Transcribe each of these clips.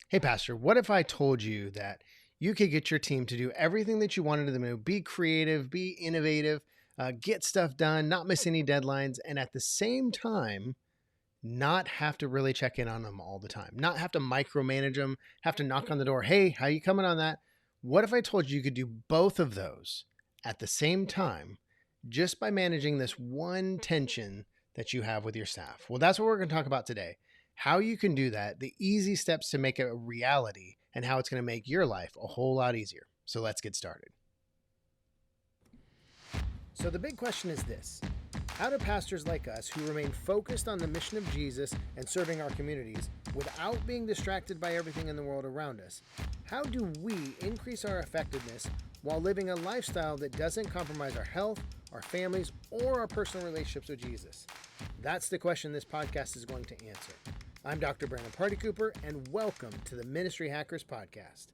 Hey, Pastor, what if I told you that you could get your team to do everything that you wanted them to do, be creative, be innovative, get stuff done, not miss any deadlines, and at the same time, not have to really check in on them all the time, not have to micromanage them, have to knock on the door. Hey, how you coming on that? What if I told you could do both of those at the same time just by managing this one tension that you have with your staff? Well, that's what we're going to talk about today. How you can do that, the easy steps to make it a reality, and how it's going to make your life a whole lot easier. So let's get started. So the big question is this: how do pastors like us, who remain focused on the mission of Jesus and serving our communities without being distracted by everything in the world around us, how do we increase our effectiveness while living a lifestyle that doesn't compromise our health, our families, or our personal relationships with Jesus? That's the question this podcast is going to answer. I'm Dr. Brandon Party Cooper, and welcome to the Ministry Hackers Podcast.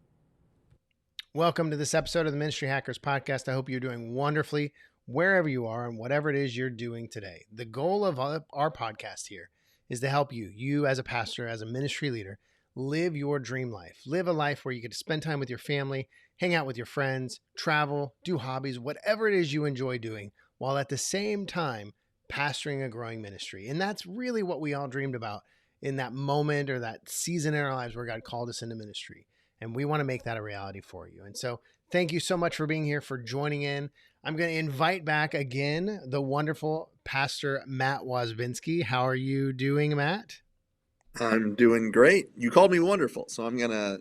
Welcome to this episode of the Ministry Hackers Podcast. I hope you're doing wonderfully wherever you are and whatever it is you're doing today. The goal of our podcast here is to help you as a pastor, as a ministry leader, live your dream life. Live a life where you get to spend time with your family, hang out with your friends, travel, do hobbies, whatever it is you enjoy doing, while at the same time pastoring a growing ministry. And that's really what we all dreamed about in that moment or that season in our lives where God called us into ministry. And we want to make that a reality for you. And so thank you so much for being here, for joining in. I'm going to invite back again the wonderful Pastor Matt Wozbinski. How are you doing, Matt? I'm doing great. You called me wonderful, so I'm going to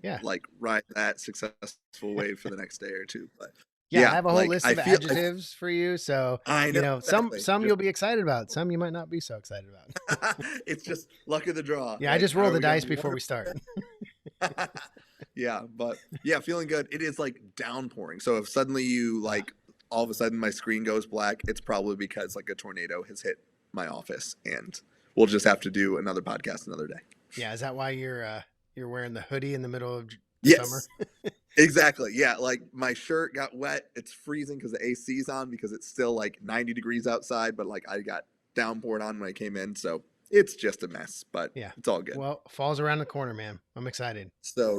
ride that successful wave for the next day or two. But I have a whole list of adjectives for you. So, I know, exactly. some you'll be excited about, some you might not be so excited about. It's just luck of the draw. Yeah, I just roll the dice before we start. Feeling good. It is like downpouring. So if suddenly you all of a sudden my screen goes black, it's probably because a tornado has hit my office, and we'll just have to do another podcast another day. Yeah, is that why you're wearing the hoodie in the middle of summer? Exactly. Yeah, my shirt got wet. It's freezing because the AC's on because it's still 90 degrees outside, but I got downpoured on when I came in, so it's just a mess, but it's all good. Well, fall's around the corner, man. I'm excited. So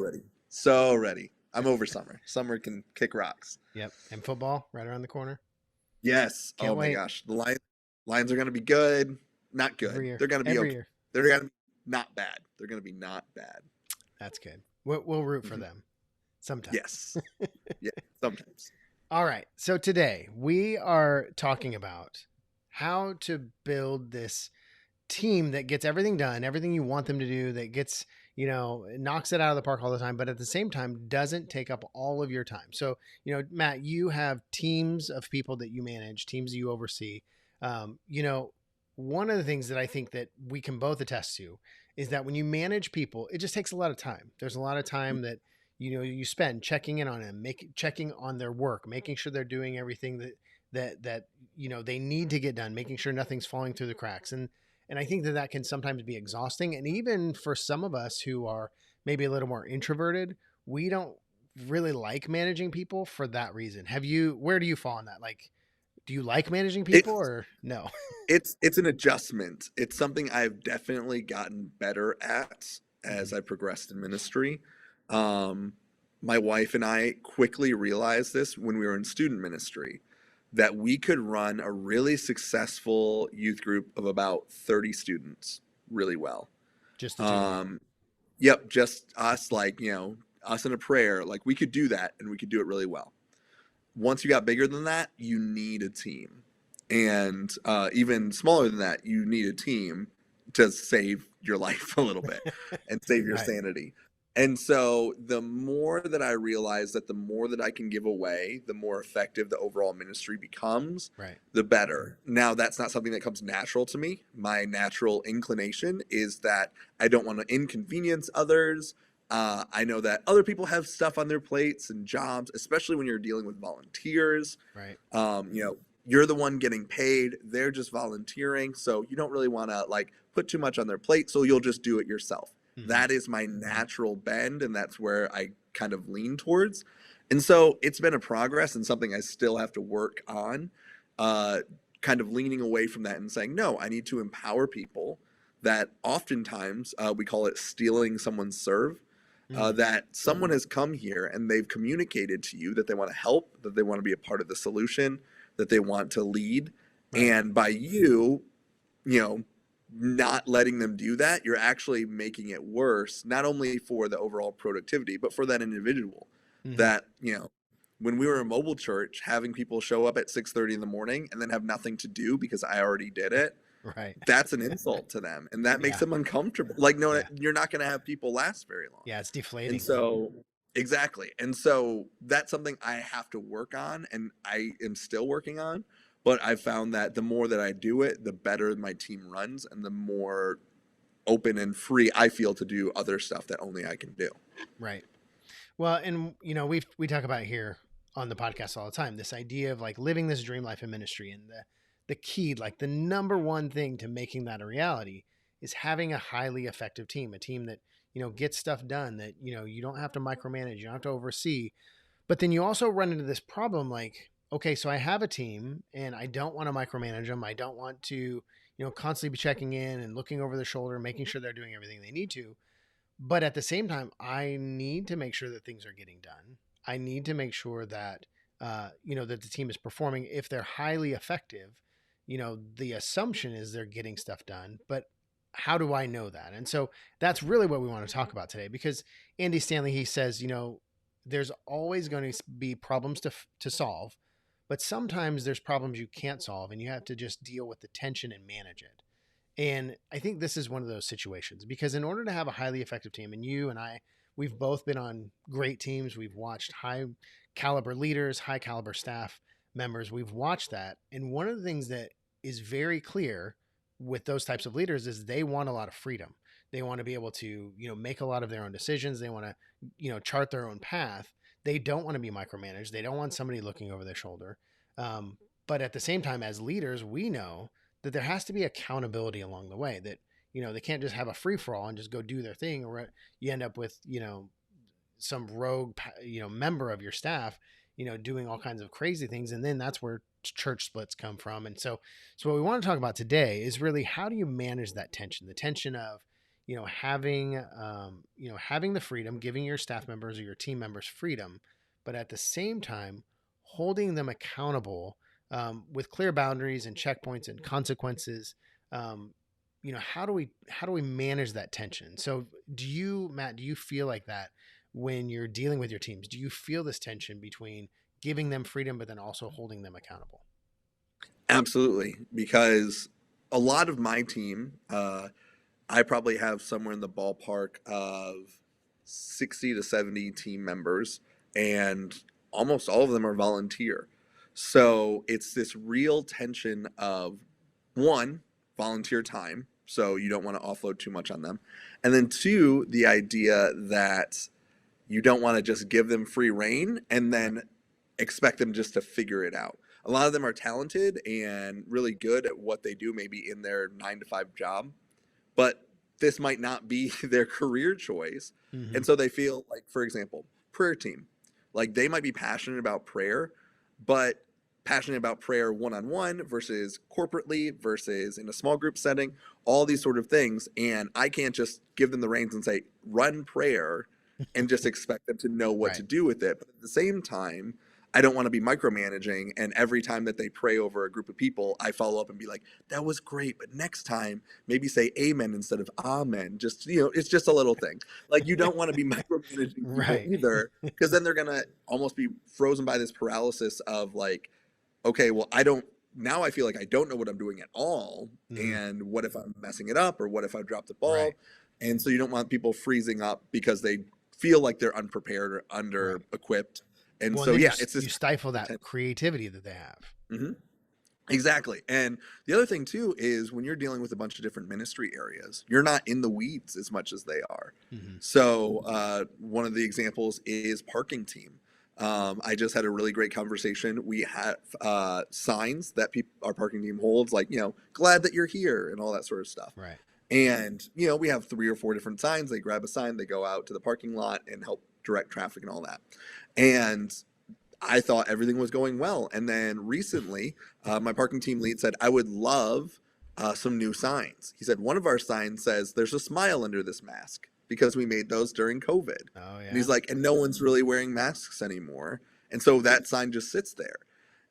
ready. I'm over summer. Summer can kick rocks. Yep. And football right around the corner. Yes. Can't wait. My gosh. The Lions are going to be good. Not good. They're going to be okay. They're going to be not bad. They're going to be not bad. That's good. We'll root for them sometimes. Yes. Yeah, sometimes. All right. So today we are talking about how to build this team that gets everything done, everything you want them to do, that gets, knocks it out of the park all the time, but at the same time doesn't take up all of your time. So, Matt, you have teams of people that you manage, teams that you oversee. One of the things that I think that we can both attest to is that when you manage people, it just takes a lot of time. There's a lot of time that, you spend checking in on them, checking on their work, making sure they're doing everything that they need to get done, making sure nothing's falling through the cracks. And I think that can sometimes be exhausting. And even for some of us who are maybe a little more introverted, we don't really like managing people for that reason. Where do you fall on that? Do you like managing people or no? It's an adjustment. It's something I've definitely gotten better at as I progressed in ministry. My wife and I quickly realized this when we were in student ministry, that we could run a really successful youth group of about 30 students really well. Just the two. Yep, just us, us in a prayer. We could do that, and we could do it really well. Once you got bigger than that, you need a team. And even smaller than that, you need a team to save your life a little bit and save your sanity. And so the more that I realize that the more that I can give away, the more effective the overall ministry becomes, the better. Now, that's not something that comes natural to me. My natural inclination is that I don't want to inconvenience others. I know that other people have stuff on their plates and jobs, especially when you're dealing with volunteers. Right. You're the one getting paid. They're just volunteering. So you don't really want to put too much on their plate. So you'll just do it yourself. Mm-hmm. That is my natural bend, and that's where I kind of lean towards. And so it's been a progress and something I still have to work on, kind of leaning away from that and saying, no, I need to empower people that oftentimes we call it stealing someone's serve. Mm. that someone has come here and they've communicated to you that they want to help, that they want to be a part of the solution, that they want to lead. Right. And by you know, not letting them do that, you're actually making it worse, not only for the overall productivity, but for that individual. Mm-hmm. That, when we were a mobile church, having people show up at 6:30 in the morning and then have nothing to do because I already did it, Right. that's an insult to them. And that makes Yeah. them uncomfortable. Like, no, Yeah. you're not going to have people last very long. Yeah. It's And deflating. so, exactly. And so that's something I have to work on and I am still working on. But I've found that the more that I do it, the better my team runs and the more open and free I feel to do other stuff that only I can do. Right. Well, and we talk about here on the podcast all the time, this idea of like living this dream life in ministry, and the key, like the number one thing to making that a reality is having a highly effective team, a team that, gets stuff done, that, you don't have to micromanage, you don't have to oversee. But then you also run into this problem like, okay, so I have a team and I don't want to micromanage them. I don't want to, constantly be checking in and looking over their shoulder, making sure they're doing everything they need to. But at the same time, I need to make sure that things are getting done. I need to make sure that, that the team is performing. If they're highly effective, the assumption is they're getting stuff done. But how do I know that? And so that's really what we want to talk about today, because Andy Stanley, he says, there's always going to be problems to solve, but sometimes there's problems you can't solve and you have to just deal with the tension and manage it. And I think this is one of those situations, because in order to have a highly effective team, and you and I, we've both been on great teams. We've watched high caliber leaders, high caliber staff members. We've watched that. And one of the things that is very clear with those types of leaders is they want a lot of freedom. They want to be able to, make a lot of their own decisions. They want to, chart their own path. They don't want to be micromanaged. They don't want somebody looking over their shoulder. But at the same time, as leaders, we know that there has to be accountability along the way, that, they can't just have a free for all and just go do their thing, or you end up with, some rogue, member of your staff, doing all kinds of crazy things. And then that's where church splits come from. And so what we want to talk about today is really, how do you manage that tension, the tension of, having the freedom, giving your staff members or your team members freedom, but at the same time, holding them accountable, with clear boundaries and checkpoints and consequences. How do we manage that tension? So Matt, do you feel like that when you're dealing with your teams? Do you feel this tension between giving them freedom, but then also holding them accountable? Absolutely. Because a lot of my team, I probably have somewhere in the ballpark of 60 to 70 team members, and almost all of them are volunteer. So it's this real tension of, one, volunteer time. So you don't want to offload too much on them. And then two, the idea that you don't want to just give them free rein and then expect them just to figure it out. A lot of them are talented and really good at what they do, maybe in their 9-to-5 job, but this might not be their career choice. Mm-hmm. And so they feel like, for example, prayer team, like they might be passionate about prayer, but passionate about prayer one-on-one versus corporately versus in a small group setting, all these sort of things. And I can't just give them the reins and say, run prayer and just expect them to know what Right. to do with it. But at the same time, I don't want to be micromanaging, and every time that they pray over a group of people, I follow up and be like, that was great, but next time maybe say amen instead of amen. Just, it's just a little thing. Like, you don't want to be micromanaging people Right. either, because then they're going to almost be frozen by this paralysis of like, okay, well, now I feel like I don't know what I'm doing at all. Mm-hmm. And what if I'm messing it up, or what if I drop the ball? Right. And so you don't want people freezing up because they feel like they're unprepared or under equipped. And so, yeah, it's this, you stifle that creativity that they have. Mm-hmm. Exactly. And the other thing too is when you're dealing with a bunch of different ministry areas, you're not in the weeds as much as they are. Mm-hmm. So one of the examples is parking team. I just had a really great conversation. We have signs that our parking team holds, like, glad that you're here and all that sort of stuff. Right. And, we have 3 or 4 different signs. They grab a sign, they go out to the parking lot and help direct traffic and all that. And I thought everything was going well. And then recently, my parking team lead said, I would love some new signs. He said, one of our signs says, there's a smile under this mask, because we made those during COVID. Oh And yeah. he's like, and no one's really wearing masks anymore. And so that sign just sits there.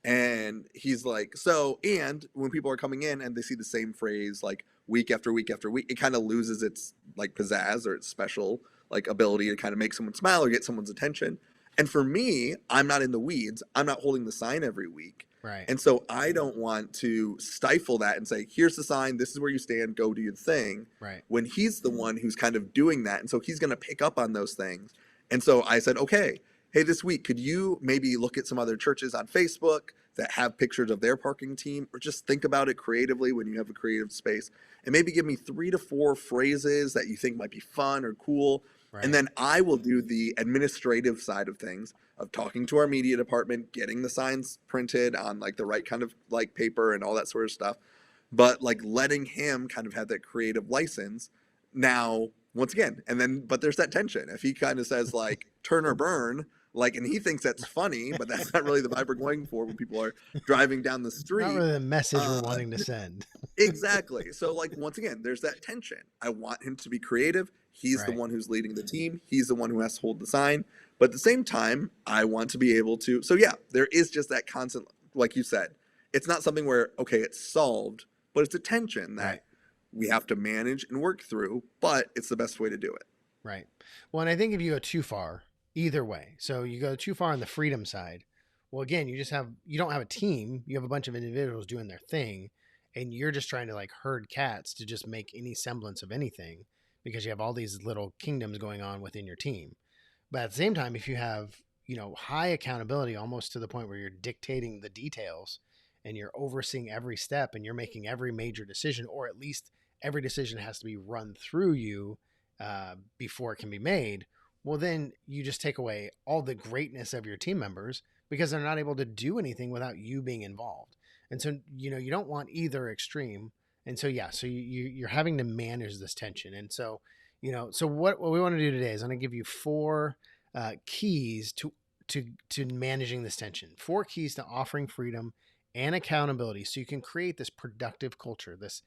And he's like, so, and when people are coming in and they see the same phrase like week after week after week, it kind of loses its like pizzazz or its special like ability to kind of make someone smile or get someone's attention. And for me, I'm not in the weeds. I'm not holding the sign every week. Right. And so I don't want to stifle that and say, here's the sign, this is where you stand, go do your thing. Right. When he's the one who's kind of doing that. And so he's going to pick up on those things. And so I said, okay, hey, this week, could you maybe look at some other churches on Facebook that have pictures of their parking team, or just think about it creatively when you have a creative space, and maybe give me 3 to 4 phrases that you think might be fun or cool. Right. And then I will do the administrative side of things of talking to our media department, getting the signs printed on like the right kind of like paper and all that sort of stuff. But like letting him kind of have that creative license now, once again. And then, but there's that tension. If he kind of says like turn or burn, like, and he thinks that's funny, but that's not really the vibe we're going for when people are driving down the street. Not really the message we're wanting to send. Exactly. So like, once again, there's that tension. I want him to be creative. He's the one who's leading the team. He's the one who has to hold the sign. But at the same time, I want to be able to. So yeah, there is just that constant, like you said, it's not something where, okay, it's solved, but it's a tension that we have to manage and work through, but it's the best way to do it. Right. Well, and I think if you go too far, either way, so you go too far on the freedom side, well, again, you don't have a team. You have a bunch of individuals doing their thing, and you're just trying to like herd cats to just make any semblance of anything because you have all these little kingdoms going on within your team. But at the same time, if you have, high accountability almost to the point where you're dictating the details and you're overseeing every step and you're making every major decision, or at least every decision has to be run through you before it can be made, well, then you just take away all the greatness of your team members because they're not able to do anything without you being involved. And so, you don't want either extreme. And so, yeah, so you're having to manage this tension. And so, so what we want to do today is I'm going to give you 4 keys to managing this tension, 4 keys to offering freedom and accountability so you can create this productive culture, this,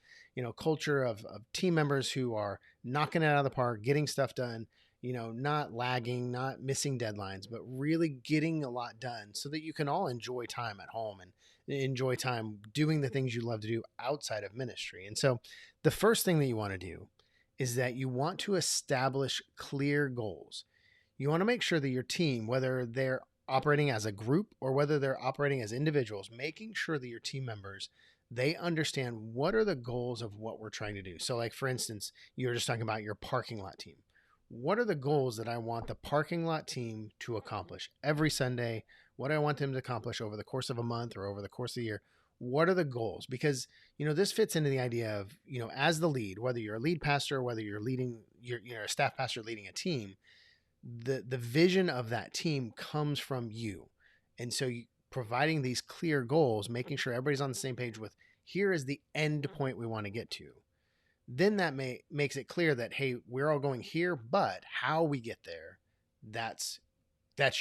culture of team members who are knocking it out of the park, getting stuff done, not lagging, not missing deadlines, but really getting a lot done so that you can all enjoy time at home and enjoy time doing the things you love to do outside of ministry. And so the first thing that you want to do is that you want to establish clear goals. You want to make sure that your team, whether they're operating as a group or whether they're operating as individuals, making sure that your team members, they understand what are the goals of what we're trying to do. So like, for instance, you were just talking about your parking lot team. What are the goals that I want the parking lot team to accomplish every Sunday? What do I want them to accomplish over the course of a month or over the course of the year? What are the goals? Because, this fits into the idea of, as the lead, whether you're a lead pastor, whether you're leading, you're a staff pastor leading a team, the vision of that team comes from you. And so providing these clear goals, making sure everybody's on the same page with here is the end point we want to get to. Then that makes it clear that, hey, we're all going here, but how we get there, that's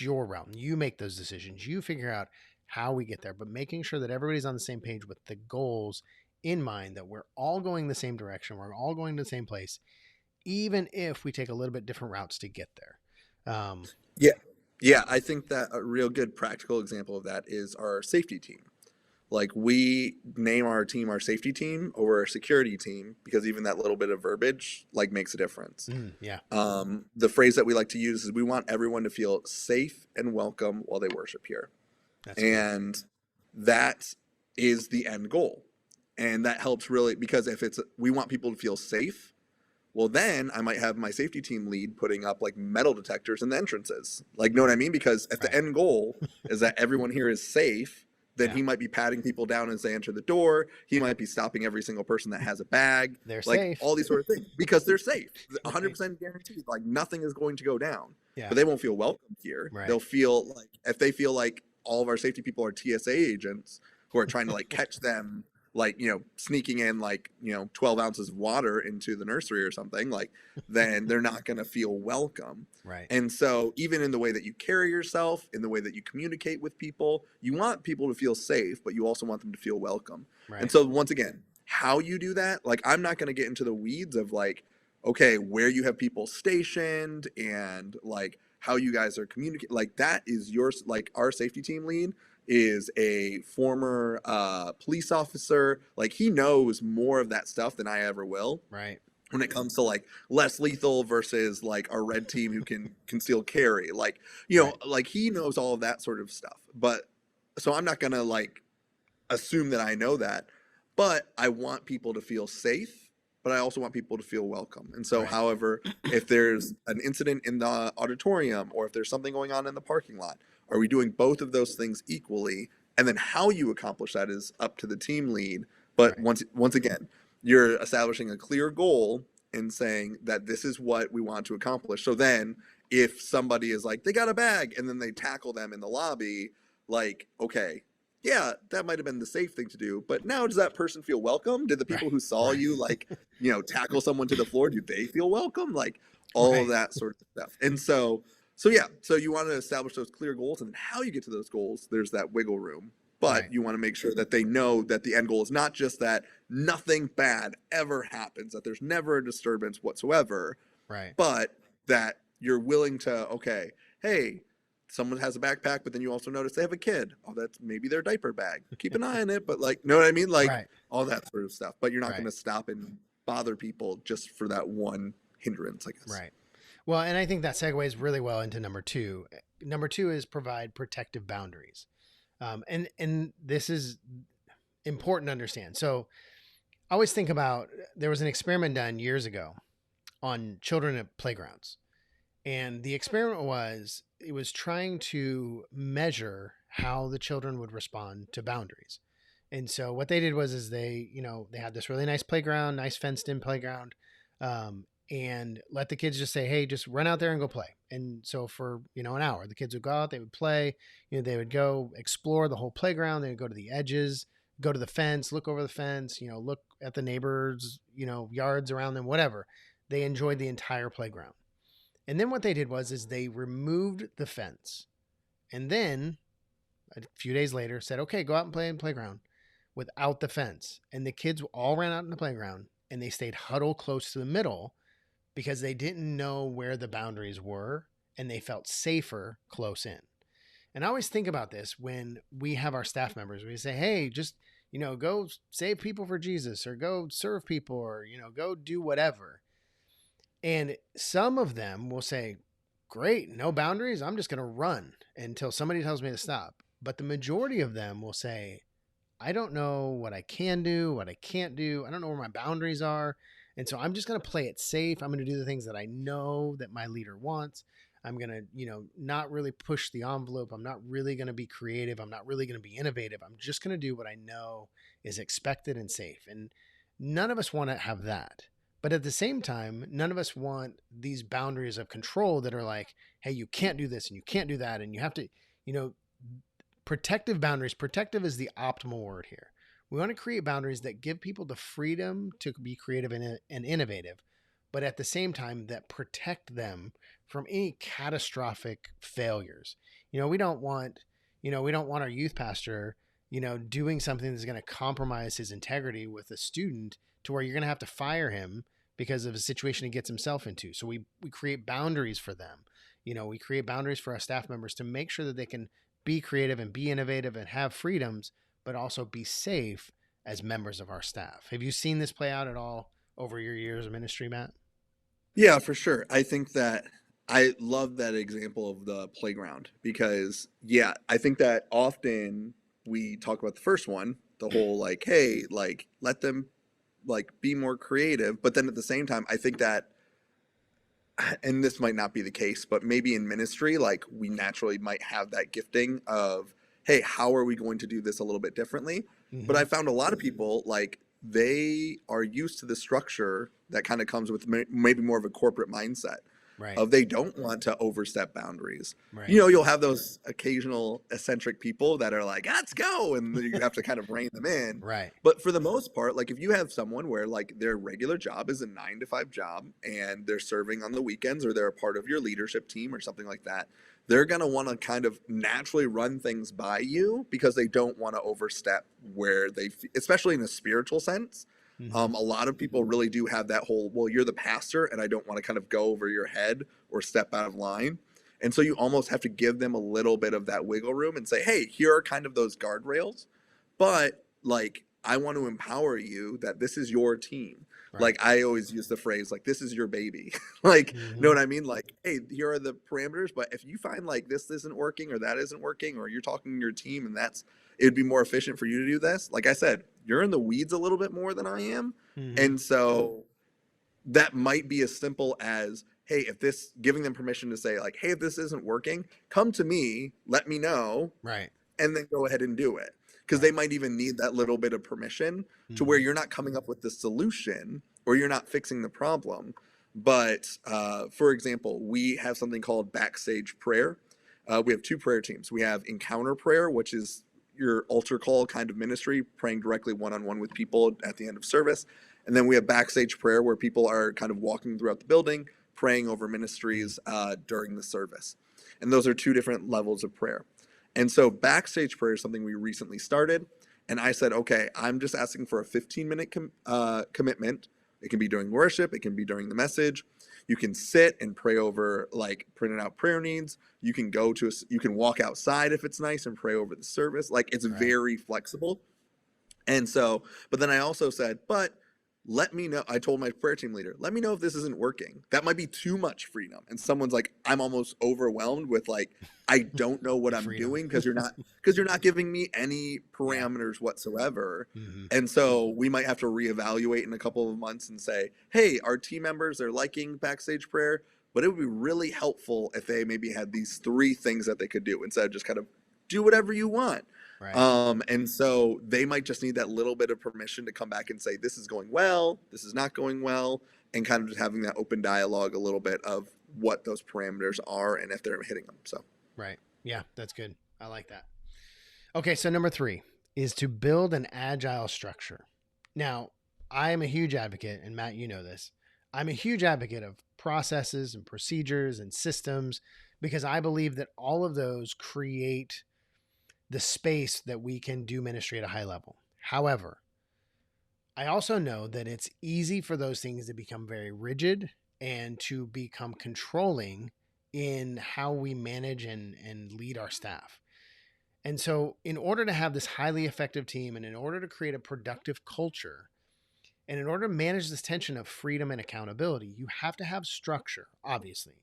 your realm. You make those decisions. You figure out how we get there, but making sure that everybody's on the same page with the goals in mind, that we're all going the same direction. We're all going to the same place, even if we take a little bit different routes to get there. Yeah. I think that a real good practical example of that is our safety team. Like we name our team our safety team over our security team because even that little bit of verbiage like makes a difference. The phrase that we like to use is we want everyone to feel safe and welcome while they worship here. And that is the end goal. And that helps really because if we want people to feel safe, well, then I might have my safety team lead putting up like metal detectors in the entrances. Like, know what I mean? Because if the end goal is that everyone here is safe, then he might be patting people down as they enter the door. He might be stopping every single person that has a bag. They're like safe. All these sort of things because they're safe. 100% guaranteed. Like nothing is going to go down. But they won't feel welcome here. They'll feel like if they feel like all of our safety people are TSA agents who are trying to like catch them, like, sneaking in like, 12 ounces of water into the nursery or something, like, then they're not going to feel welcome. And so even in the way that you carry yourself, in the way that you communicate with people, you want people to feel safe, but you also want them to feel welcome. And so once again, how you do that, like, I'm not going to get into the weeds of like okay, where you have people stationed and like how you guys are communicating. Like that is yours. Like our safety team lead is a former police officer. Like he knows more of that stuff than I ever will Right. when it comes to like less lethal versus like our red team who can conceal carry. Like, you know, Right. like he knows all of that sort of stuff. But so I'm not gonna like assume that I know that, but I want people to feel safe, but I also want people to feel welcome. And so, Right. however, if there's an incident in the auditorium or if there's something going on in the parking lot, are we doing both of those things equally? And then how you accomplish that is up to the team lead. But Right. once again, you're establishing a clear goal and saying that this is what we want to accomplish. So then if somebody is like, they got a bag and then they tackle them in the lobby, like, okay, yeah, that might have been the safe thing to do, but now does that person feel welcome? Did the Right. people who saw Right. you like, you know, tackle someone to the floor, do they feel welcome? Like all of Right. that sort of stuff. And so yeah, so you want to establish those clear goals, and then how you get to those goals, there's that wiggle room. But Right. you want to make sure that they know that the end goal is not just that nothing bad ever happens, that there's never a disturbance whatsoever, Right. but that you're willing to, okay, hey, someone has a backpack, but then you also notice they have a kid. Oh, that's maybe their diaper bag. Keep an eye on it, but like, know what I mean? Like Right. all that sort of stuff. But you're not going Right. to stop and bother people just for that one hindrance, I guess. Right. Well, and I think that segues really well into number two. Number two is provide protective boundaries. And this is important to understand. So I always think about there was an experiment done years ago on children at playgrounds. And the experiment was it was trying to measure how the children would respond to boundaries. And so what they did was is they, you know, they had this really nice playground, nice fenced in playground, and let the kids just say, hey, just run out there and go play. And so for, you know, an hour, the kids would go out, they would play, you know, they would go explore the whole playground. They would go to the edges, go to the fence, look over the fence, you know, look at the neighbors, you know, yards around them, whatever. They enjoyed the entire playground. And then what they did was is they removed the fence. And then a few days later said, okay, go out and play in the playground without the fence. And the kids all ran out in the playground and they stayed huddled close to the middle because they didn't know where the boundaries were and they felt safer close in. And I always think about this when we have our staff members. We say, hey, just, you know, go save people for Jesus or go serve people or, you know, go do whatever. And some of them will say, great, no boundaries. I'm just going to run until somebody tells me to stop. But the majority of them will say, I don't know what I can do, what I can't do. I don't know where my boundaries are. And so I'm just going to play it safe. I'm going to do the things that I know that my leader wants. I'm going to, you know, not really push the envelope. I'm not really going to be creative. I'm not really going to be innovative. I'm just going to do what I know is expected and safe. And none of us want to have that. But at the same time, none of us want these boundaries of control that are like, hey, you can't do this and you can't do that. And you have to, you know, protective boundaries. Protective is the optimal word here. We want to create boundaries that give people the freedom to be creative and innovative, but at the same time that protect them from any catastrophic failures. You know, we don't want our youth pastor, you know, doing something that's going to compromise his integrity with a student to where you're going to have to fire him because of a situation he gets himself into. So we create boundaries for them. You know, we create boundaries for our staff members to make sure that they can be creative and be innovative and have freedoms, but also be safe as members of our staff. Have you seen this play out at all over your years of ministry, Matt? Yeah, for sure. I think that I love that example of the playground because, yeah, I think that often we talk about the first one, the whole like, hey, like let them like be more creative. But then at the same time, I think that, and this might not be the case, but maybe in ministry, like we naturally might have that gifting of, hey, how are we going to do this a little bit differently? But Mm-hmm. I found a lot of people like they are used to the structure that kind of comes with maybe more of a corporate mindset Right. of they don't want to overstep boundaries. You Right. know, you'll have those occasional eccentric people that are like, let's go. And you have to kind of rein them in. Right. But for the most part, like if you have someone where like their regular job is a 9 to 5 job and they're serving on the weekends or they're a part of your leadership team or something like that, they're going to want to kind of naturally run things by you because they don't want to overstep where they, especially in a spiritual sense, Mm-hmm. A lot of people really do have that whole, well, you're the pastor and I don't want to kind of go over your head or step out of line. And so you almost have to give them a little bit of that wiggle room and say, hey, here are kind of those guardrails, but like, I want to empower you that this is your team. Right. Like I always use the phrase, like, this is your baby. Like, you know Mm-hmm. what I mean? Like, hey, here are the parameters, but if you find like this isn't working or that isn't working, or you're talking to your team and it'd be more efficient for you to do this. Like I said, you're in the weeds a little bit more than I am. Mm-hmm. And so that might be as simple as, hey, if this, giving them permission to say like, hey, if this isn't working, come to me, let me know, Right. and then go ahead and do it. Because they Right. might even need that little bit of permission to where Mm-hmm. you're not coming up with the solution or you're not fixing the problem. But for example, we have something called backstage prayer. We have two prayer teams. We have encounter prayer, which is your altar call kind of ministry, praying directly one on one with people at the end of service. And then we have backstage prayer, where people are kind of walking throughout the building, praying over ministries during the service. And those are two different levels of prayer. And so backstage prayer is something we recently started. And I said, okay, I'm just asking for a 15-minute commitment. It can be during worship. It can be during the message. You can sit and pray over like printed out prayer needs. You can you can walk outside if it's nice and pray over the service. Like it's Right. very flexible. And so, but then I also said, but let me know. I told my prayer team leader, let me know if this isn't working. That might be too much freedom. And someone's like, I'm almost overwhelmed with like, I don't know what The I'm freedom. doing because you're not giving me any Yeah. parameters whatsoever. Mm-hmm. And so we might have to reevaluate in a couple of months and say, hey, our team members are liking backstage prayer, but it would be really helpful if they maybe had these three things that they could do instead of just kind of do whatever you want. Right. And so they might just need that little bit of permission to come back and say, this is going well, this is not going well, and kind of just having that open dialogue a little bit of what those parameters are and if they're hitting them. So, Right. Yeah, that's good. I like that. Okay, so number 3 is to build an agile structure. Now, I am a huge advocate, and Matt, you know this. I'm a huge advocate of processes and procedures and systems because I believe that all of those create the space that we can do ministry at a high level. However, I also know that it's easy for those things to become very rigid and to become controlling in how we manage and lead our staff. And so, in order to have this highly effective team and in order to create a productive culture, and in order to manage this tension of freedom and accountability, you have to have structure, obviously,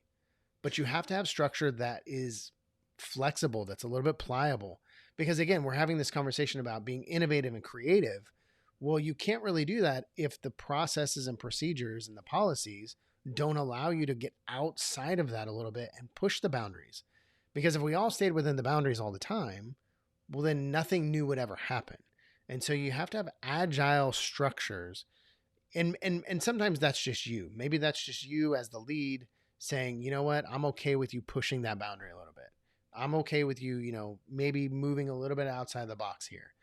but you have to have structure that is flexible, that's a little bit pliable. Because again, we're having this conversation about being innovative and creative. Well, you can't really do that if the processes and procedures and the policies don't allow you to get outside of that a little bit and push the boundaries. Because if we all stayed within the boundaries all the time, well, then nothing new would ever happen. And so you have to have agile structures. And sometimes that's just you. Maybe that's just you as the lead saying, you know what, I'm okay with you pushing that boundary a little bit. I'm okay with you, maybe moving a little bit outside the box here,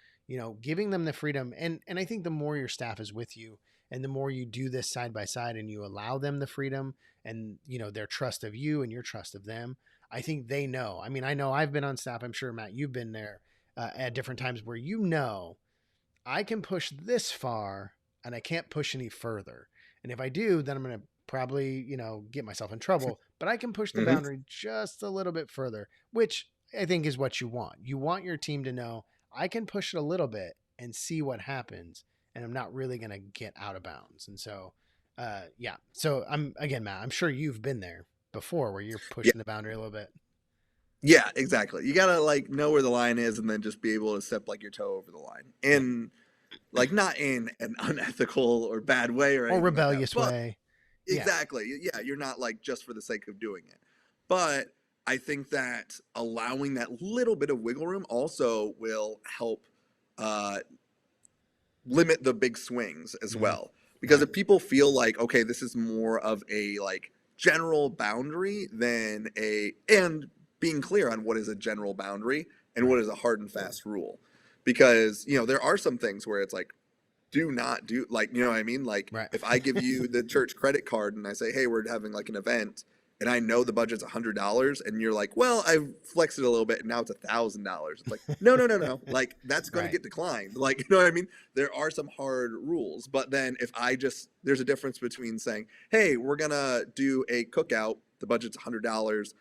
giving them the freedom. And I think the more your staff is with you and the more you do this side by side and you allow them the freedom and, their trust of you and your trust of them, I think they know. I mean, I know I've been on staff. I'm sure, Matt, you've been there at different times where I can push this far and I can't push any further. And if I do, then I'm going to probably, get myself in trouble, but I can push the mm-hmm. boundary just a little bit further, which I think is what you want. You want your team to know I can push it a little bit and see what happens. And I'm not really going to get out of bounds. And so, yeah. So Matt, I'm sure you've been there before where you're Yeah. pushing the boundary a little bit. Yeah, exactly. You gotta like know where the line is and then just be able to step like your toe over the line. And like not in an unethical or bad way or anything rebellious like that, but way. exactly. Yeah, you're not like just for the sake of doing it. But I think that allowing that little bit of wiggle room also will help uh, limit the big swings as well. Because if people feel like, okay, this is more of a like general boundary than and being clear on what is a general boundary and what is a hard and fast rule. Because, there are some things where it's like, do not do, like, you know what I mean? Like, if I give you the church credit card and I say, hey, we're having like an event and I know the budget's $100, and you're like, well, I've flexed it a little bit, and now it's $1,000. It's like, no, no, no, no. Like, that's going to Right. get declined. Like, you know what I mean? There are some hard rules. But then if there's a difference between saying, hey, we're going to do a cookout, the budget's $100,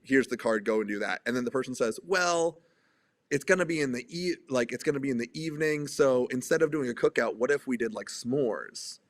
here's the card, go and do that. And then the person says, well, it's going to be in the it's going to be in the evening, so instead of doing a cookout, what if we did like s'mores?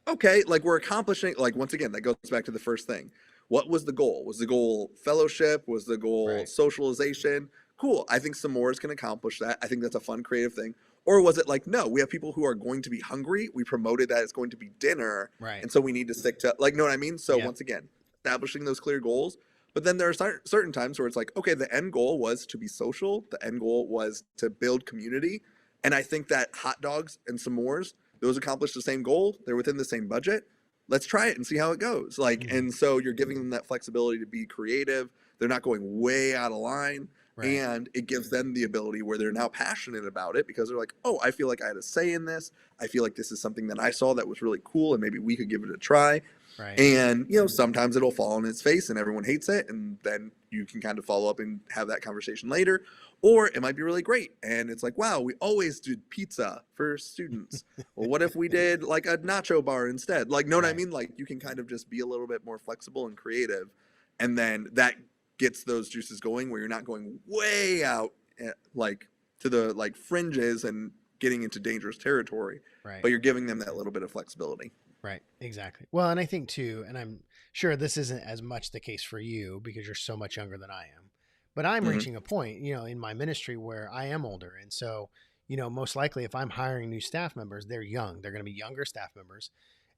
Okay, like we're accomplishing, like once again, that goes back to the first thing. What was the goal? Was the goal fellowship? Was the goal Right. socialization? Cool. I think s'mores can accomplish that. I think that's a fun, creative thing. Or was it like, no, we have people who are going to be hungry. We promoted that it's going to be dinner. Right. And so we need to stick to, like, know what I mean? So Yeah. once again, establishing those clear goals. But then there are certain times where it's like, okay, the end goal was to be social. The end goal was to build community. And I think that hot dogs and s'mores, those accomplish the same goal. They're within the same budget. Let's try it and see how it goes. Like, Mhm. and so you're giving them that flexibility to be creative. They're not going way out of line. Right. And it gives them the ability where they're now passionate about it because they're like, oh, I feel like I had a say in this. I feel like this is something that I saw that was really cool and maybe we could give it a try. Right. And, you know, sometimes it'll fall on its face and everyone hates it. And then you can kind of follow up and have that conversation later. Or it might be really great. And it's like, wow, we always did pizza for students. Well, what if we did like a nacho bar instead? Like, know what I Right. mean? Like, you can kind of just be a little bit more flexible and creative. And then that gets those juices going where you're not going way out like to the like fringes and getting into dangerous territory, Right. but you're giving them that little bit of flexibility. Right. Exactly. Well, and I think too, and I'm sure this isn't as much the case for you because you're so much younger than I am, but I'm Mhm. reaching a point, you know, in my ministry where I am older. And so, you know, most likely if I'm hiring new staff members, they're young. They're going to be younger staff members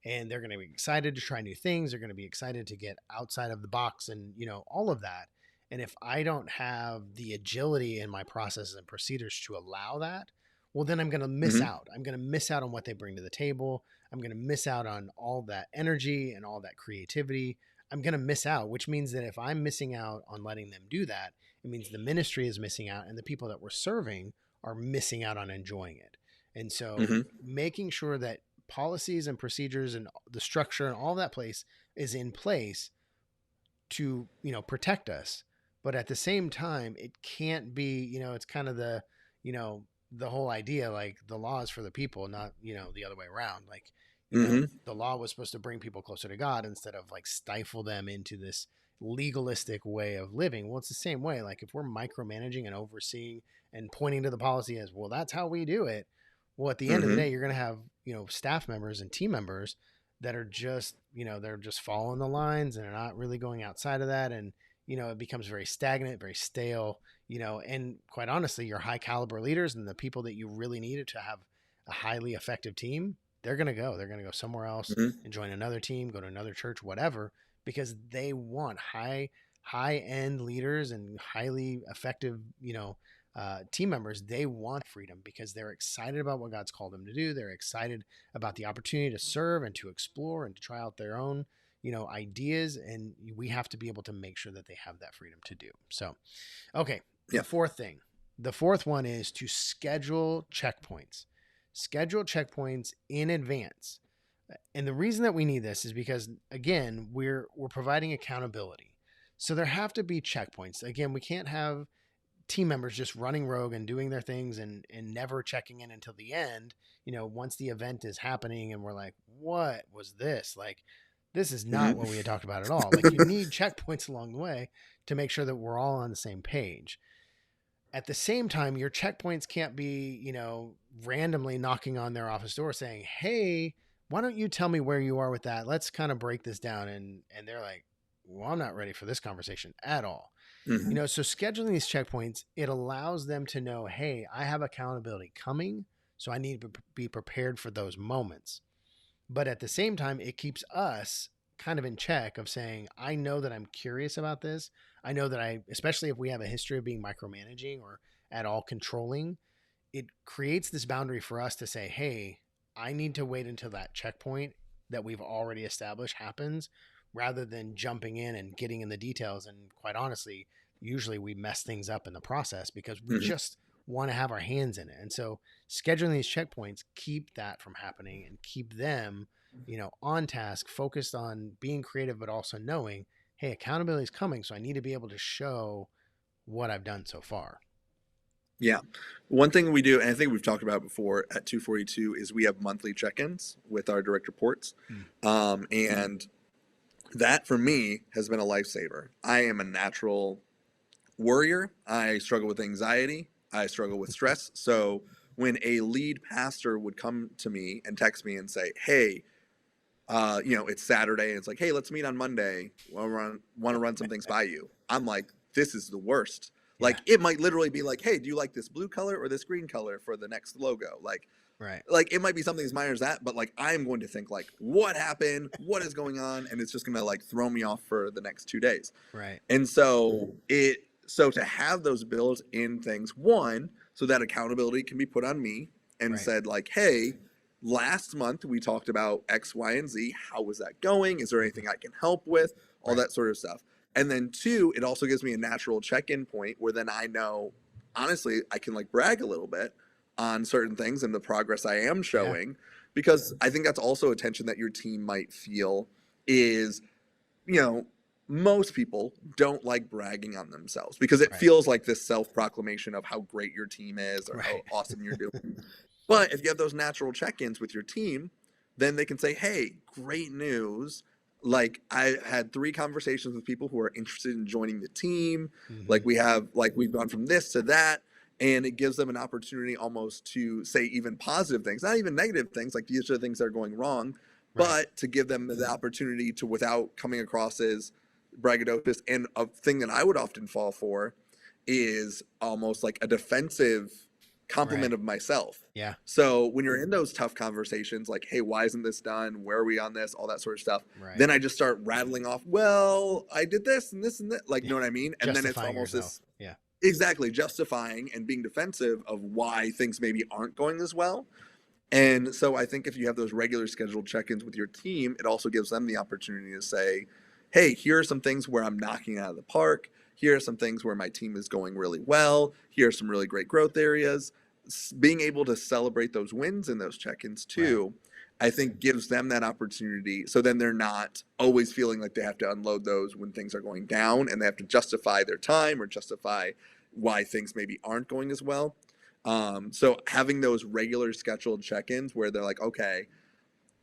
and they're going to be excited to try new things. They're going to be excited to get outside of the box and, you know, all of that. And if I don't have the agility in my processes and procedures to allow that, well, then I'm going to miss Mhm. out. I'm going to miss out on what they bring to the table. I'm going to miss out on all that energy and all that creativity. I'm going to miss out, which means that if I'm missing out on letting them do that, it means the ministry is missing out and the people that we're serving are missing out on enjoying it. And so Mhm. making sure that policies and procedures and the structure and all that place is in place to, you know, protect us. But at the same time, it can't be, you know, it's kind of the, you know, the whole idea, like the law is for the people, not, you know, the other way around. Like, you know, Mhm. the law was supposed to bring people closer to God instead of like stifle them into this legalistic way of living. Well, it's the same way. Like if we're micromanaging and overseeing and pointing to the policy as, well, that's how we do it. Well, at the end of the Mhm. day, you're going to have, you know, staff members and team members that are just, you know, they're just following the lines and they're not really going outside of that. And, you know, it becomes very stagnant, very stale, you know, and quite honestly, your high caliber leaders and the people that you really needed to have a highly effective team, they're going to go. They're going to go somewhere else Mhm. and join another team, go to another church, whatever, because they want high end leaders and highly effective, you know, team members. They want freedom because they're excited about what God's called them to do. They're excited about the opportunity to serve and to explore and to try out their own, you know, ideas. And we have to be able to make sure that they have that freedom to do. So, okay. Yeah. The fourth one is to schedule checkpoints. Schedule checkpoints in advance. And the reason that we need this is because again, we're providing accountability. So there have to be checkpoints. Again, we can't have team members just running rogue and doing their things and never checking in until the end, you know, once the event is happening and we're like, what was this? Like, this is not Mhm. what we had talked about at all. Like, you need checkpoints along the way to make sure that we're all on the same page. At the same time, your checkpoints can't be, you know, randomly knocking on their office door saying, hey, why don't you tell me where you are with that? Let's kind of break this down. And they're like, well, I'm not ready for this conversation at all. You Mhm. know, so scheduling these checkpoints, it allows them to know, hey, I have accountability coming, so I need to be prepared for those moments. But at the same time, it keeps us kind of in check of saying, I know that I'm curious about this. I know that especially if we have a history of being micromanaging or at all controlling, it creates this boundary for us to say, hey, I need to wait until that checkpoint that we've already established happens rather than jumping in and getting in the details. And quite honestly, usually we mess things up in the process because we Mhm. just want to have our hands in it. And so scheduling these checkpoints keep that from happening and keep them, you know, on task, focused on being creative, but also knowing, hey, accountability is coming, so I need to be able to show what I've done so far. Yeah. One thing we do, and I think we've talked about before at 242, is we have monthly check-ins with our direct reports. And that for me has been a lifesaver. I am a natural worrier. I struggle with anxiety. I struggle with stress. So when a lead pastor would come to me and text me and say, hey, it's Saturday and it's like, hey, let's meet on Monday. Want to run some things by you. I'm like, this is the worst. Yeah. Like, it might literally be like, hey, do you like this blue color or this green color for the next logo? Right. Like it might be something as minor as that, but like I'm going to think like, what happened? What is going on? And it's just going to like throw me off for the next 2 days. Right. And so to have those built in things, one, so that accountability can be put on me and said like, hey, last month we talked about X, Y, and Z. How was that going? Is there anything I can help with? All that sort of stuff. And then two, it also gives me a natural check-in point where then I know, honestly, I can like brag a little bit on certain things and the progress I am showing, because I think that's also a tension that your team might feel is, most people don't like bragging on themselves because it feels like this self-proclamation of how great your team is or how awesome you're doing. But if you have those natural check-ins with your team, then they can say, hey, great news. Like I had 3 conversations with people who are interested in joining the team. Like we've gone from this to that. And it gives them an opportunity almost to say even positive things, not even negative things, like these are things that are going wrong, but to give them the opportunity to, without coming across as braggadocious. And a thing that I would often fall for is almost like a defensive compliment of myself. Yeah. So when you're in those tough conversations, like, hey, why isn't this done? Where are we on this? All that sort of stuff. Then I just start rattling off, well, I did this and this and that. Like, you know what I mean? And then it's almost yourself. this, exactly, justifying and being defensive of why things maybe aren't going as well. And so I think if you have those regular scheduled check-ins with your team, it also gives them the opportunity to say, hey, here are some things where I'm knocking it out of the park. Here are some things where my team is going really well. Here are some really great growth areas. Being able to celebrate those wins in those check-ins too, I think gives them that opportunity. So then they're not always feeling like they have to unload those when things are going down and they have to justify their time or justify why things maybe aren't going as well. So having those regular scheduled check-ins where they're like, okay,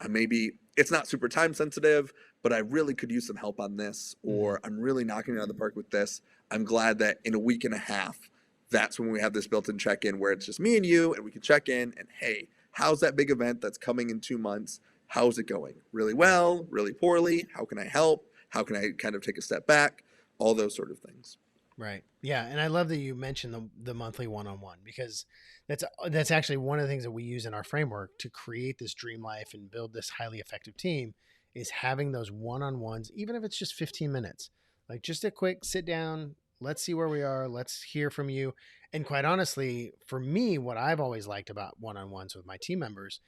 maybe it's not super time sensitive, but I really could use some help on this, or I'm really knocking it out of the park with this. I'm glad that in a week and a half, that's when we have this built-in check-in where it's just me and you, and we can check in and, hey, how's that big event that's coming in 2 months? How's it going? Really well, really poorly? How can I help? How can I kind of take a step back? All those sort of things. Right. Yeah. And I love that you mentioned the monthly one-on-one, because that's actually one of the things that we use in our framework to create this dream life and build this highly effective team, is having those one-on-ones, even if it's just 15 minutes, like just a quick sit down. Let's see where we are. Let's hear from you. And quite honestly, for me, what I've always liked about one-on-ones with my team members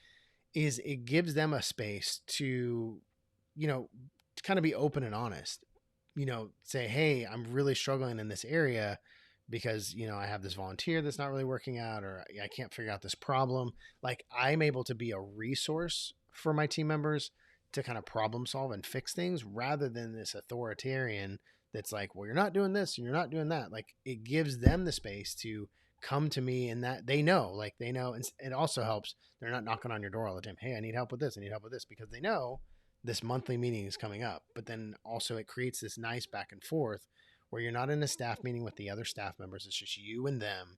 is it gives them a space to, to kind of be open and honest, say, hey, I'm really struggling in this area because, I have this volunteer that's not really working out, or I can't figure out this problem. Like, I'm able to be a resource for my team members to kind of problem solve and fix things, rather than this authoritarian that's like, well, you're not doing this and you're not doing that. Like, it gives them the space to come to me, and that they know, and it also helps. They're not knocking on your door all the time. Hey, I need help with this. I need help with this, because they know this monthly meeting is coming up. But then also it creates this nice back and forth where you're not in a staff meeting with the other staff members. It's just you and them,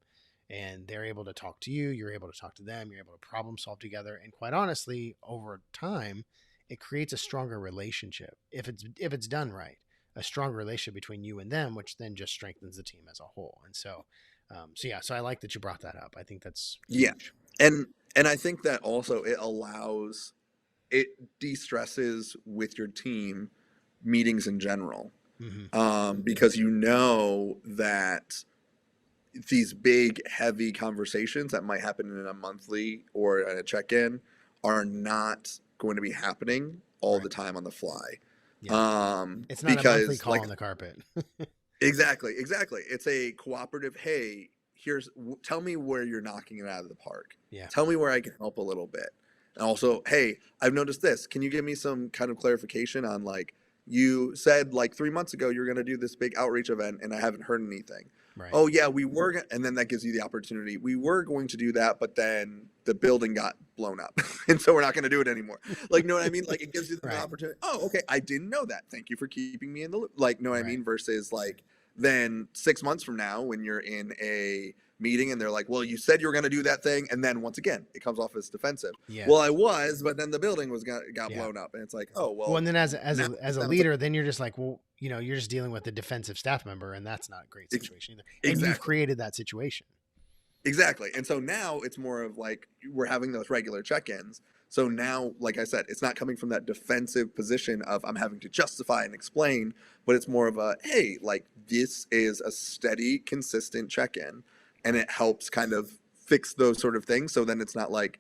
and they're able to talk to you. You're able to talk to them. You're able to problem solve together. And quite honestly, over time, it creates a stronger relationship. If it's done right, a stronger relationship between you and them, which then just strengthens the team as a whole. And so I like that you brought that up. I think that's huge. And I think that also it de-stresses with your team meetings in general. Because you know that these big, heavy conversations that might happen in a monthly or a check-in are not going to be happening all the time on the fly. Yeah. It's not a monthly call on the carpet. Exactly. It's a cooperative, hey, tell me where you're knocking it out of the park. Yeah. Tell me where I can help a little bit. And also, hey, I've noticed this. Can you give me some kind of clarification on like you said like 3 months ago you're going to do this big outreach event and I haven't heard anything. Right. Oh yeah, we were, and then that gives you the opportunity. We were going to do that, but then the building got blown up, and so we're not going to do it anymore. Like, know what I mean? Like, it gives you the Right. opportunity. Oh, okay, I didn't know that. Thank you for keeping me in the loop. Like, know what I Right. mean? Versus like, then 6 months from now, when you're in a meeting and they're like, "Well, you said you were going to do that thing," and then once again, it comes off as defensive. Yeah. Well, I was, but then the building got Yeah. blown up, and it's like, oh well. Well, and then as now a leader, then you're just like, well, you know, you're just dealing with a defensive staff member, and that's not a great situation either. And Exactly. you've created that situation. Exactly. And so now it's more of like we're having those regular check-ins. So now, like I said, it's not coming from that defensive position of I'm having to justify and explain, but it's more of a, hey, like this is a steady, consistent check-in, and it helps kind of fix those sort of things. So then it's not like,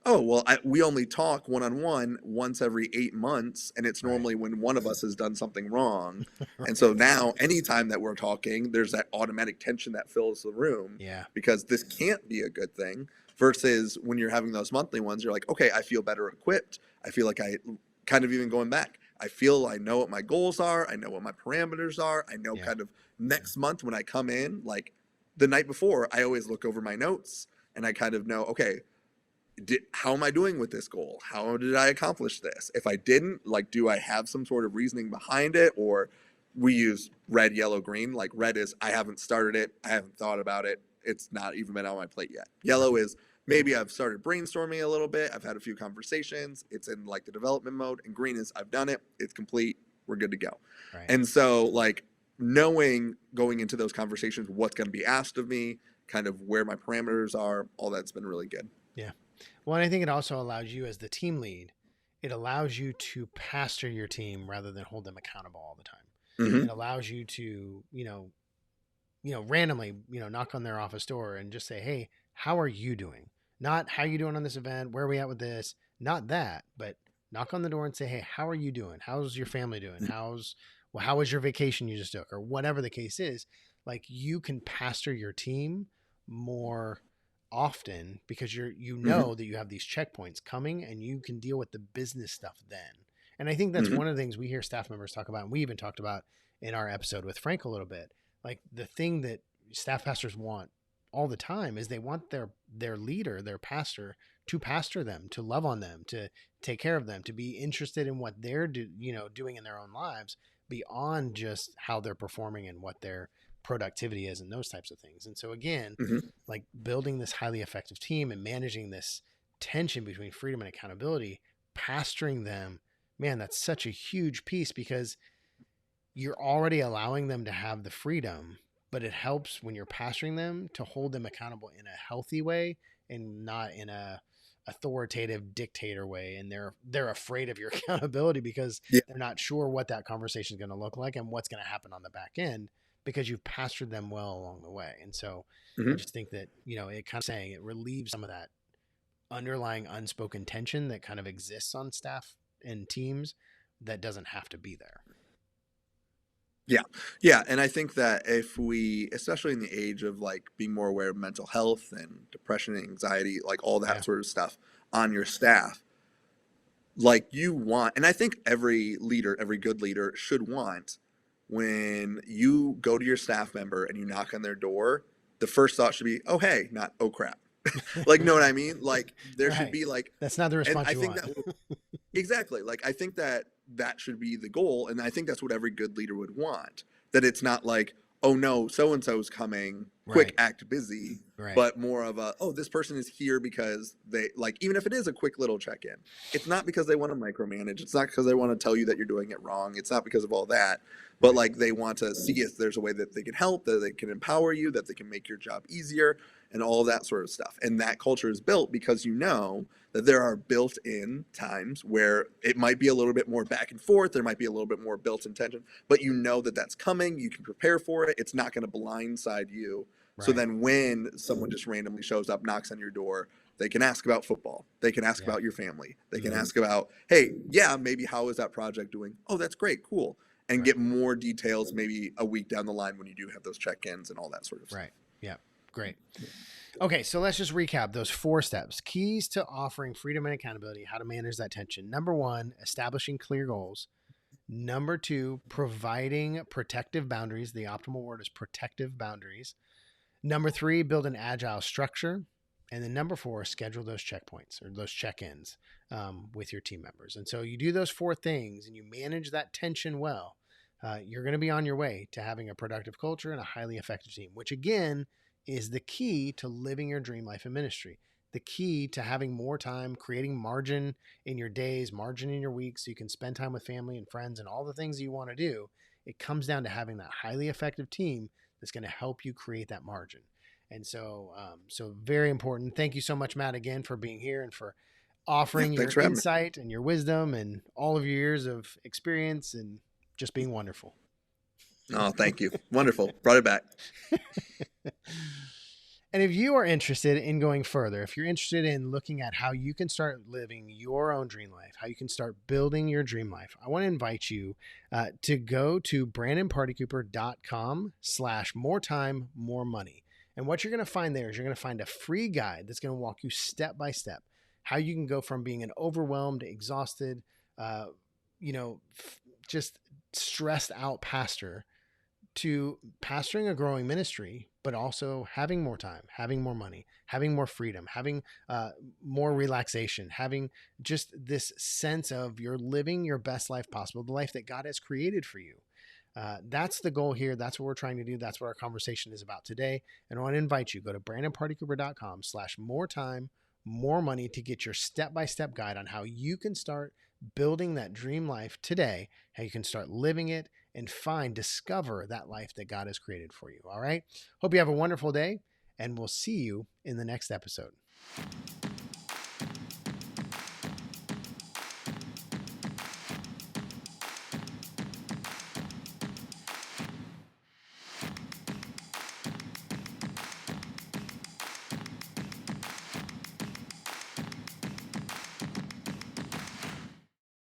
oh, well, we only talk one-on-one once every 8 months, and it's normally when one of us has done something wrong. Right. And so now anytime that we're talking, there's that automatic tension that fills the room. Yeah. Because this can't be a good thing. Versus when you're having those monthly ones, you're like, okay, I feel better equipped. I feel like I kind of even going back, I feel I know what my goals are. I know what my parameters are. I know kind of next month when I come in, like the night before, I always look over my notes and I kind of know, okay, how am I doing with this goal? How did I accomplish this? If I didn't, like, do I have some sort of reasoning behind it? Or we use red, yellow, green. Like red is I haven't started it. I haven't thought about it. It's not even been on my plate yet. Yellow is maybe I've started brainstorming a little bit. I've had a few conversations. It's in like the development mode. And green is I've done it. It's complete. We're good to go. Right. And so like knowing going into those conversations, what's going to be asked of me, kind of where my parameters are, all that's been really good. Yeah. Well, and I think it also allows you as the team lead, it allows you to pastor your team rather than hold them accountable all the time. Mm-hmm. It allows you to, randomly, knock on their office door and just say, hey, how are you doing? Not how are you doing on this event? Where are we at with this? Not that, but knock on the door and say, hey, how are you doing? How's your family doing? How was your vacation you just took? Or whatever the case is. Like, you can pastor your team more often because you know that you have these checkpoints coming and you can deal with the business stuff then. And I think that's one of the things we hear staff members talk about, and we even talked about in our episode with Frank a little bit. Like, the thing that staff pastors want all the time is they want their leader, their pastor, to pastor them, to love on them, to take care of them, to be interested in what they're doing in their own lives beyond just how they're performing and what their productivity is and those types of things. And so again, like building this highly effective team and managing this tension between freedom and accountability, pastoring them, man, that's such a huge piece because you're already allowing them to have the freedom, but it helps when you're pastoring them to hold them accountable in a healthy way and not in a authoritative dictator way. And they're afraid of your accountability because they're not sure what that conversation is going to look like and what's going to happen on the back end, because you've pastored them well along the way. And so I just think that, it kind of saying it relieves some of that underlying unspoken tension that kind of exists on staff and teams that doesn't have to be there. Yeah. Yeah. And I think that if we, especially in the age of like being more aware of mental health and depression and anxiety, like all that sort of stuff on your staff, like you want, and I think every leader, every good leader should want, when you go to your staff member and you knock on their door, the first thought should be, oh, hey, not, oh, crap. Like, know what I mean? Like, there should be like, that's not the response you want. Exactly. Like, I think that should be the goal. And I think that's what every good leader would want, that it's not like, oh no, so-and-so's coming, quick, act busy, but more of a, oh, this person is here because they, like, even if it is a quick little check-in, it's not because they want to micromanage. It's not because they want to tell you that you're doing it wrong. It's not because of all that, but like they want to see if there's a way that they can help, that they can empower you, that they can make your job easier, and all that sort of stuff. And that culture is built because you know that there are built-in times where it might be a little bit more back and forth. There might be a little bit more built-in tension, but you know that that's coming. You can prepare for it. It's not going to blindside you. So then when someone just randomly shows up, knocks on your door, they can ask about football. They can ask about your family. They can ask about, hey, maybe how is that project doing? Oh, that's great. Cool. And get more details maybe a week down the line when you do have those check-ins and all that sort of stuff. Right. Yeah. Great. Okay. So let's just recap those 4 steps. Keys to offering freedom and accountability, how to manage that tension. Number 1, establishing clear goals. Number 2, providing protective boundaries. The optimal word is protective boundaries. Number 3, build an agile structure. And then number 4, schedule those checkpoints or those check-ins with your team members. And so you do those 4 things and you manage that tension well, you're going to be on your way to having a productive culture and a highly effective team, which again is the key to living your dream life in ministry. The key to having more time, creating margin in your days, margin in your weeks, so you can spend time with family and friends and all the things you want to do. It comes down to having that highly effective team that's going to help you create that margin. And so, so very important. Thank you so much, Matt, again, for being here and for offering your insight and your wisdom and all of your years of experience and just being wonderful. Oh, thank you. Wonderful. Brought it back. And if you are interested in going further, if you're interested in looking at how you can start living your own dream life, how you can start building your dream life, I want to invite you to go to brandonpartycooper.com/more time, more money. And what you're going to find there is you're going to find a free guide that's going to walk you step by step how you can go from being an overwhelmed, exhausted, just stressed out pastor to pastoring a growing ministry, but also having more time, having more money, having more freedom, having more relaxation, having just this sense of you're living your best life possible, the life that God has created for you. That's the goal here. That's what we're trying to do. That's what our conversation is about today. And I want to invite you, go to brandonpartycooper.com/more time, more money to get your step-by-step guide on how you can start building that dream life today, how you can start living it and discover that life that God has created for you. All right. Hope you have a wonderful day and we'll see you in the next episode.